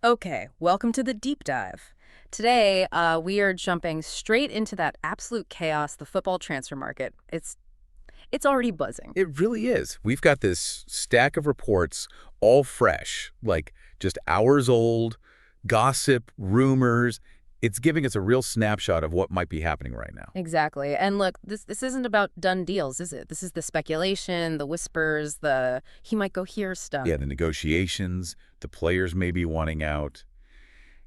Okay, welcome to the deep dive. Today, we are jumping straight into that absolute chaos, the football transfer market. It's already buzzing. It really is. We've got this stack of reports, all fresh, like just hours old, gossip, rumors. It's giving us a real snapshot of what might be happening right now. Exactly. And look, this isn't about done deals, is it? This is the speculation, the whispers, the he might go here stuff. Yeah, the negotiations, the players may be wanting out.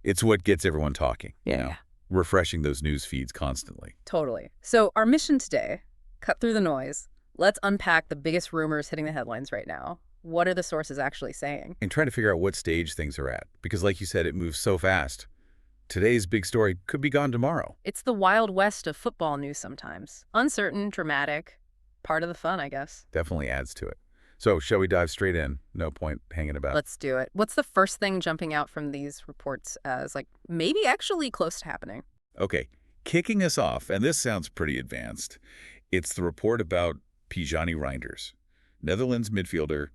It's what gets everyone talking, Yeah. refreshing those news feeds constantly. Totally. So, our mission today, cut through the noise. Let's unpack the biggest rumors hitting the headlines right now. What are the sources actually saying? And trying to figure out what stage things are at. Because like you said, it moves so fast. Today's big story could be gone tomorrow. It's the Wild West of football news sometimes. Uncertain, dramatic, part of the fun, I guess. Definitely adds to it. So, shall we dive straight in? No point hanging about. Let's do it. What's the first thing jumping out from these reports as, like, maybe actually close to happening? Okay, kicking us off, and this sounds pretty advanced, it's the report about Tijjani Reijnders, Netherlands midfielder,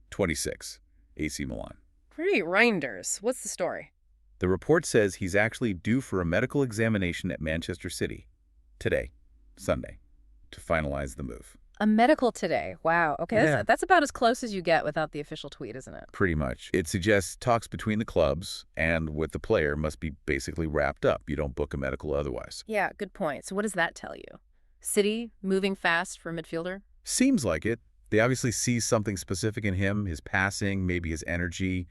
26, AC Milan. Great, Reinders. What's the story? The report says he's actually due for a medical examination at Manchester City today, Sunday, to finalize the move. A medical today. Wow. Okay, Yeah. that's about as close as you get without the official tweet, isn't it? Pretty much. It suggests talks between the clubs and with the player must be basically wrapped up. You don't book a medical otherwise. Yeah, good point. So what does that tell you? City moving fast for midfielder? Seems like it. They obviously see something specific in him, his passing, maybe his energy,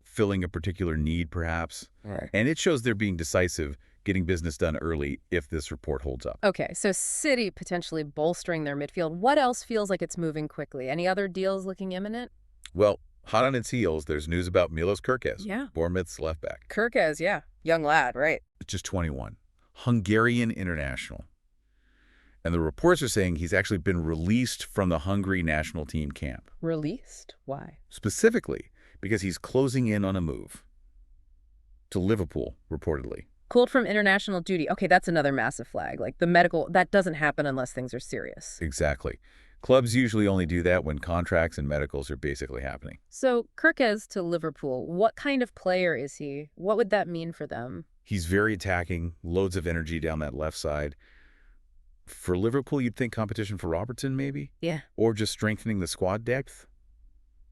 filling a particular need perhaps. Right. And it shows they're being decisive, getting business done early if this report holds up. Okay, so City potentially bolstering their midfield. What else feels like it's moving quickly? Any other deals looking imminent? Well, hot on its heels, there's news about Milos Kerkez, Yeah. Bournemouth's left back. Kirkez, yeah. Young lad, right. Just 21. Hungarian international. And the reports are saying he's actually been released from the Hungary national team camp. Released? Why? Specifically because he's closing in on a move to Liverpool, reportedly. Cooled from international duty. Okay, that's another massive flag. Like the medical, that doesn't happen unless things are serious. Exactly. Clubs usually only do that when contracts and medicals are basically happening. So Kirkez to Liverpool, what kind of player is he? What would that mean for them? He's very attacking, loads of energy down that left side. For Liverpool, you'd think competition for Robertson, maybe? Yeah. Or just strengthening the squad depth?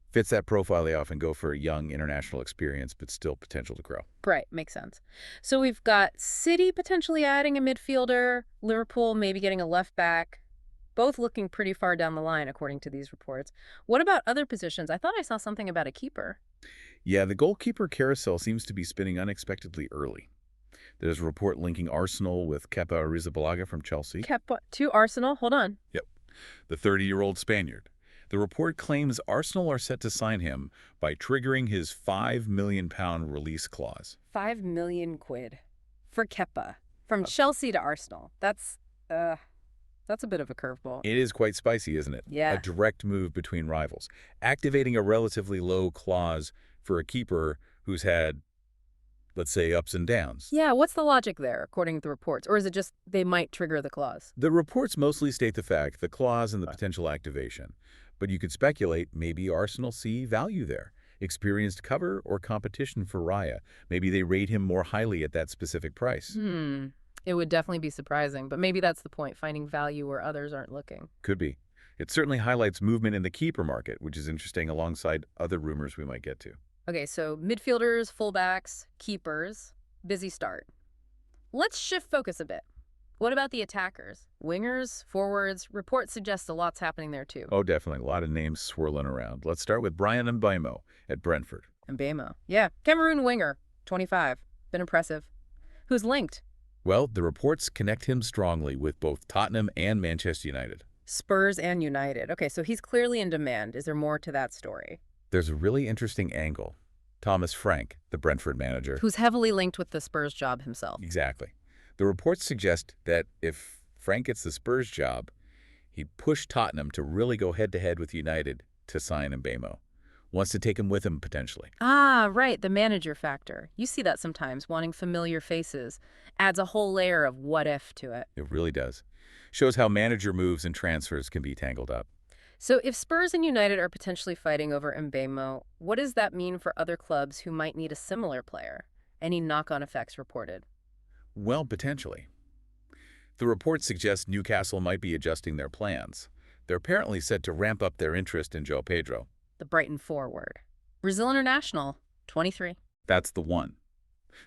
Fits that profile. They often go for a young international experience, but still potential to grow. Right, makes sense. So we've got City potentially adding a midfielder, Liverpool maybe getting a left back, both looking pretty far down the line according to these reports. What about other positions? I thought I saw something about a keeper. Yeah, the goalkeeper carousel seems to be spinning unexpectedly early. There's a report linking Arsenal with Kepa Arrizabalaga from Chelsea. Kepa to Arsenal. Hold on. Yep, the 30-year-old Spaniard. The report claims Arsenal are set to sign him by triggering his £5 million release clause. 5 million quid for Kepa from Chelsea to Arsenal. That's a bit of a curveball. It is quite spicy, isn't it? Yeah. A direct move between rivals. Activating a relatively low clause for a keeper who's had, let's say, ups and downs. Yeah, what's the logic there, according to the reports? Or is it just they might trigger the clause? The reports mostly state the fact, the clause and the potential activation. But you could speculate maybe Arsenal see value there. Experienced cover or competition for Raya. Maybe they rate him more highly at that specific price. It would definitely be surprising, but maybe that's the point, finding value where others aren't looking. Could be. It certainly highlights movement in the keeper market, which is interesting alongside other rumors we might get to. Okay, so midfielders, fullbacks, keepers, busy start. Let's shift focus a bit. What about the attackers? Wingers, forwards, reports suggest a lot's happening there too. Oh, definitely. A lot of names swirling around. Let's start with Bryan and Mbeumo at Brentford. Mbeumo. Yeah, Cameroon winger, 25. Been impressive. Who's linked? Well, the reports connect him strongly with both Tottenham and Manchester United. Spurs and United. Okay, so he's clearly in demand. Is there more to that story? There's a really interesting angle. Thomas Frank, the Brentford manager. Who's heavily linked with the Spurs job himself. Exactly. The reports suggest that if Frank gets the Spurs job, he'd push Tottenham to really go head-to-head with United to sign Mbeumo. Wants to take him with him, potentially. Ah, right, the manager factor. You see that sometimes, wanting familiar faces. Adds a whole layer of what if to it. It really does. Shows how manager moves and transfers can be tangled up. So if Spurs and United are potentially fighting over Mbeumo, what does that mean for other clubs who might need a similar player? Any knock-on effects reported? Well, potentially. The report suggests Newcastle might be adjusting their plans. They're apparently set to ramp up their interest in Joao Pedro. The Brighton forward. Brazil International, 23. That's the one.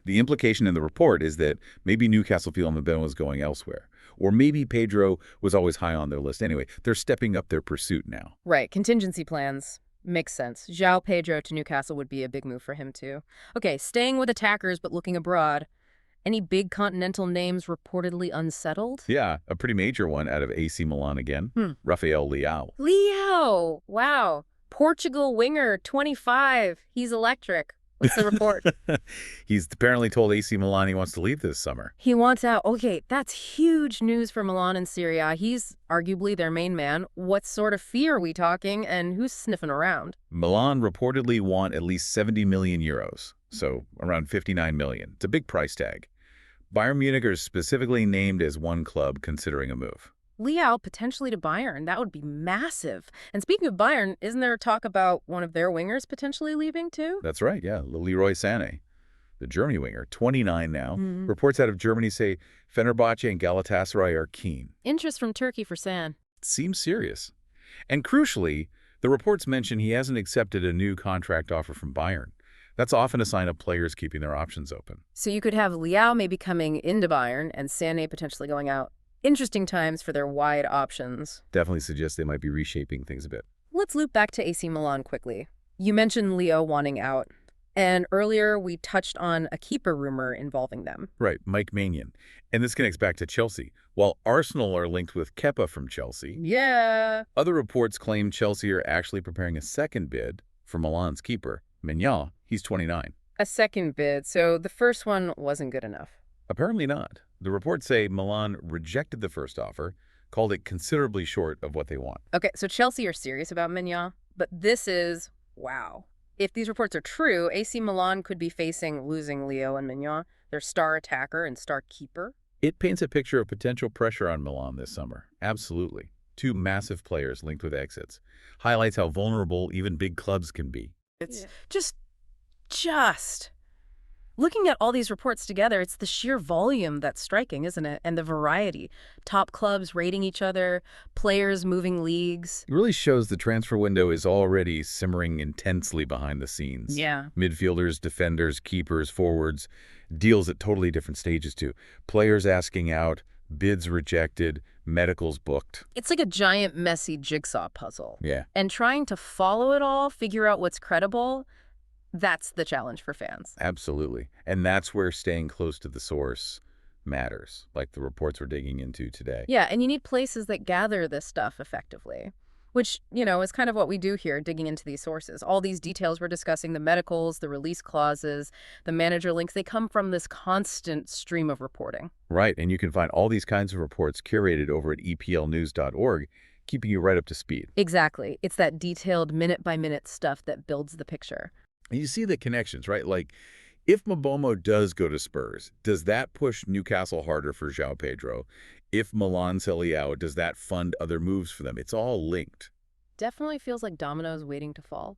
The implication in the report is that maybe Newcastle feel Mbeumo is going elsewhere. Or maybe Pedro was always high on their list. Anyway, they're stepping up their pursuit now. Right, contingency plans. Makes sense. Joao Pedro to Newcastle would be a big move for him, too. Okay, staying with attackers but looking abroad. Any big continental names reportedly unsettled? Yeah, a pretty major one out of AC Milan again. Rafael Leao. Leo! Wow. Portugal winger, 25. He's electric. What's the report? He's apparently told AC Milan he wants to leave this summer. He wants out. Okay, that's huge news for Milan and Serie A. He's arguably their main man. What sort of fee are we talking, and who's sniffing around? Milan reportedly want at least 70 million euros, so around 59 million. It's a big price tag. Bayern Munich is specifically named as one club considering a move. Leo potentially to Bayern. That would be massive. And speaking of Bayern, isn't there talk about one of their wingers potentially leaving too? That's right, yeah, Leroy Sané, the Germany winger, 29 now. Reports out of Germany say Fenerbahce and Galatasaray are keen. Interest from Turkey for San. Seems serious. And crucially, the reports mention he hasn't accepted a new contract offer from Bayern. That's often a sign of players keeping their options open. So you could have Leao maybe coming into Bayern and Sané potentially going out. Interesting times for their wide options. Definitely suggests they might be reshaping things a bit. Let's loop back to AC Milan quickly. You mentioned Leo wanting out, and earlier we touched on a keeper rumor involving them. Right, Mike Maignan. And this connects back to Chelsea. While Arsenal are linked with Kepa from Chelsea, Yeah. other reports claim Chelsea are actually preparing a second bid for Milan's keeper, Maignan. He's 29. A second bid, so the first one wasn't good enough. Apparently not. The reports say Milan rejected the first offer, called it considerably short of what they want. Okay, so Chelsea are serious about Mignon, but this is, wow. If these reports are true, AC Milan could be facing losing Leo and Mignon, their star attacker and star keeper. It paints a picture of potential pressure on Milan this summer. Absolutely. Two massive players linked with exits. Highlights how vulnerable even big clubs can be. It's just. Looking at all these reports together, it's the sheer volume that's striking, isn't it? And the variety. Top clubs rating each other, players moving leagues. It really shows the transfer window is already simmering intensely behind the scenes. Yeah. Midfielders, defenders, keepers, forwards, deals at totally different stages too. Players asking out, bids rejected, medicals booked. It's like a giant, messy jigsaw puzzle. Yeah. And trying to follow it all, figure out what's credible, that's the challenge for fans. Absolutely. And that's where staying close to the source matters, like the reports we're digging into today. Yeah, and you need places that gather this stuff effectively, which, is kind of what we do here, digging into these sources. All these details we're discussing, the medicals, the release clauses, the manager links, they come from this constant stream of reporting. Right, and you can find all these kinds of reports curated over at EPLNews.org, keeping you right up to speed. Exactly. It's that detailed minute-by-minute stuff that builds the picture. And you see the connections, right? Like, if Mbeumo does go to Spurs, does that push Newcastle harder for Joao Pedro? If Milan sell Leao, does that fund other moves for them? It's all linked. Definitely feels like dominoes waiting to fall.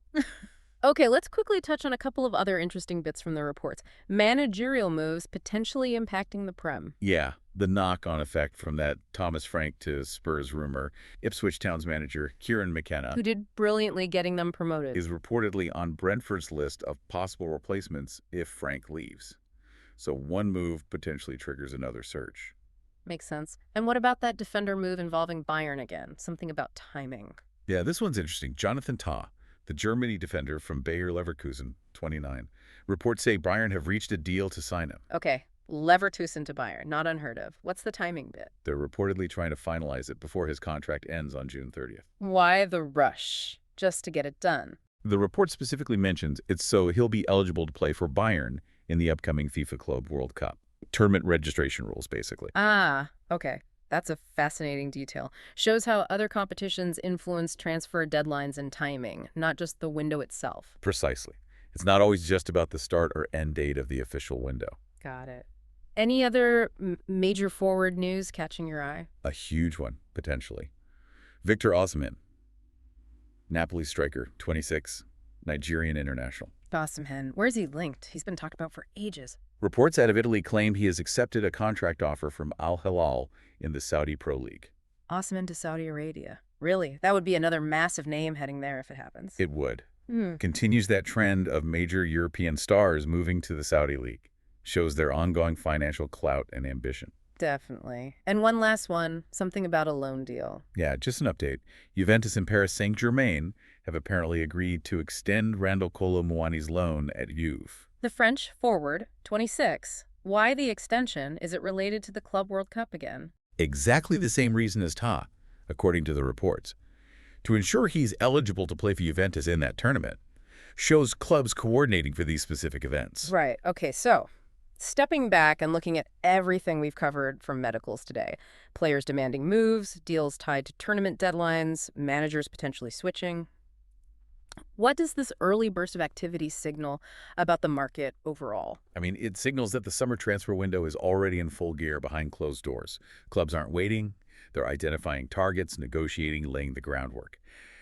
Okay, let's quickly touch on a couple of other interesting bits from the reports. Managerial moves potentially impacting the Prem. Yeah, the knock-on effect from that Thomas Frank to Spurs rumor. Ipswich Town's manager, Kieran McKenna, Who did brilliantly getting them promoted. is reportedly on Brentford's list of possible replacements if Frank leaves. So one move potentially triggers another search. Makes sense. And what about that defender move involving Bayern again? Something about timing. Yeah, this one's interesting. Jonathan Tah, the Germany defender from Bayer Leverkusen, 29. Reports say Bryan have reached a deal to sign him. Okay, Leverkusen to Bayern, not unheard of. What's the timing bit? They're reportedly trying to finalize it before his contract ends on June 30th. Why the rush? Just to get it done. The report specifically mentions it's so he'll be eligible to play for Bayern in the upcoming FIFA Club World Cup. Tournament registration rules, basically. Ah, okay. That's a fascinating detail. Shows how other competitions influence transfer deadlines and timing, not just the window itself. Precisely. It's not always just about the start or end date of the official window. Got it. Any other major forward news catching your eye? A huge one, potentially. Victor Osimhen. Napoli striker, 26, Nigerian international. Osimhen, where's he linked? He's been talked about for ages. Reports out of Italy claim he has accepted a contract offer from Al Hilal in the Saudi Pro League. Osimhen to Saudi Arabia. Really? That would be another massive name heading there if it happens. It would. Hmm. Continues that trend of major European stars moving to the Saudi League. Shows their ongoing financial clout and ambition. Definitely. And one last one, something about a loan deal. Yeah, just an update. Juventus and Paris Saint-Germain have apparently agreed to extend Randal Kolo Muani's loan at Juve. The French forward, 26. Why the extension? Is it related to the Club World Cup again? Exactly the same reason as Ta, according to the reports. To ensure he's eligible to play for Juventus in that tournament. Shows clubs coordinating for these specific events. Right. Okay, so stepping back and looking at everything we've covered from medicals today. Players demanding moves, deals tied to tournament deadlines, managers potentially switching. What does this early burst of activity signal about the market overall? I mean, it signals that the summer transfer window is already in full gear behind closed doors. Clubs aren't waiting. They're identifying targets, negotiating, laying the groundwork.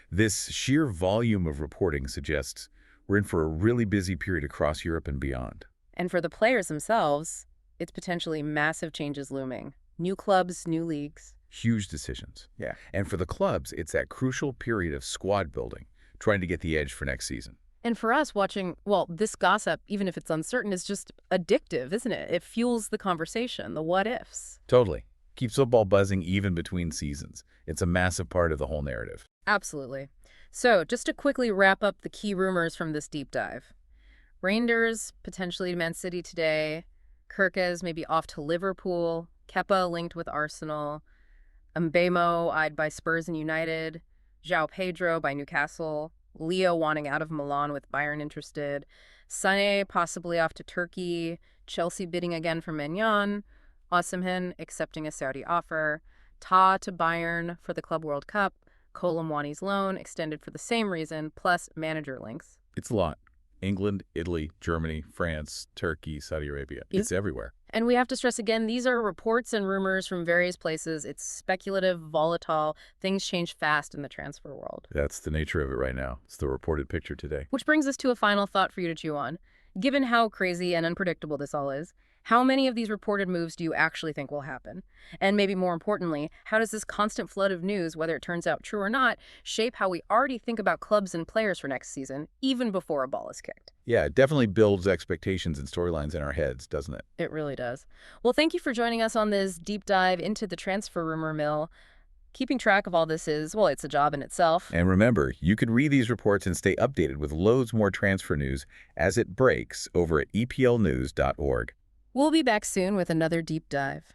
This sheer volume of reporting suggests we're in for a really busy period across Europe and beyond. And for the players themselves, it's potentially massive changes looming. New clubs, new leagues. Huge decisions. Yeah. And for the clubs, it's that crucial period of squad building, trying to get the edge for next season. And for us watching, well, this gossip, even if it's uncertain, is just addictive, isn't it? It fuels the conversation, the what-ifs. Totally. Keeps football buzzing even between seasons. It's a massive part of the whole narrative. Absolutely. So, just to quickly wrap up the key rumors from this deep dive. Reijnders, potentially to Man City today. Kerkez maybe off to Liverpool. Kepa linked with Arsenal. Mbeumo eyed by Spurs and United. Joao Pedro by Newcastle. Leo wanting out of Milan with Bayern interested. Sané possibly off to Turkey. Chelsea bidding again for Maignan. Osimhen accepting a Saudi offer. Ta to Bayern for the Club World Cup. Kolo Muani's loan extended for the same reason, plus manager links. It's a lot. England, Italy, Germany, France, Turkey, Saudi Arabia. It's everywhere. And we have to stress again, these are reports and rumors from various places. It's speculative, volatile. Things change fast in the transfer world. That's the nature of it right now. It's the reported picture today. Which brings us to a final thought for you to chew on. Given how crazy and unpredictable this all is, how many of these reported moves do you actually think will happen? And maybe more importantly, how does this constant flood of news, whether it turns out true or not, shape how we already think about clubs and players for next season, even before a ball is kicked? Yeah, it definitely builds expectations and storylines in our heads, doesn't it? It really does. Well, thank you for joining us on this deep dive into the transfer rumor mill. Keeping track of all this is, well, it's a job in itself. And remember, you can read these reports and stay updated with loads more transfer news as it breaks over at EPLNews.org. We'll be back soon with another deep dive.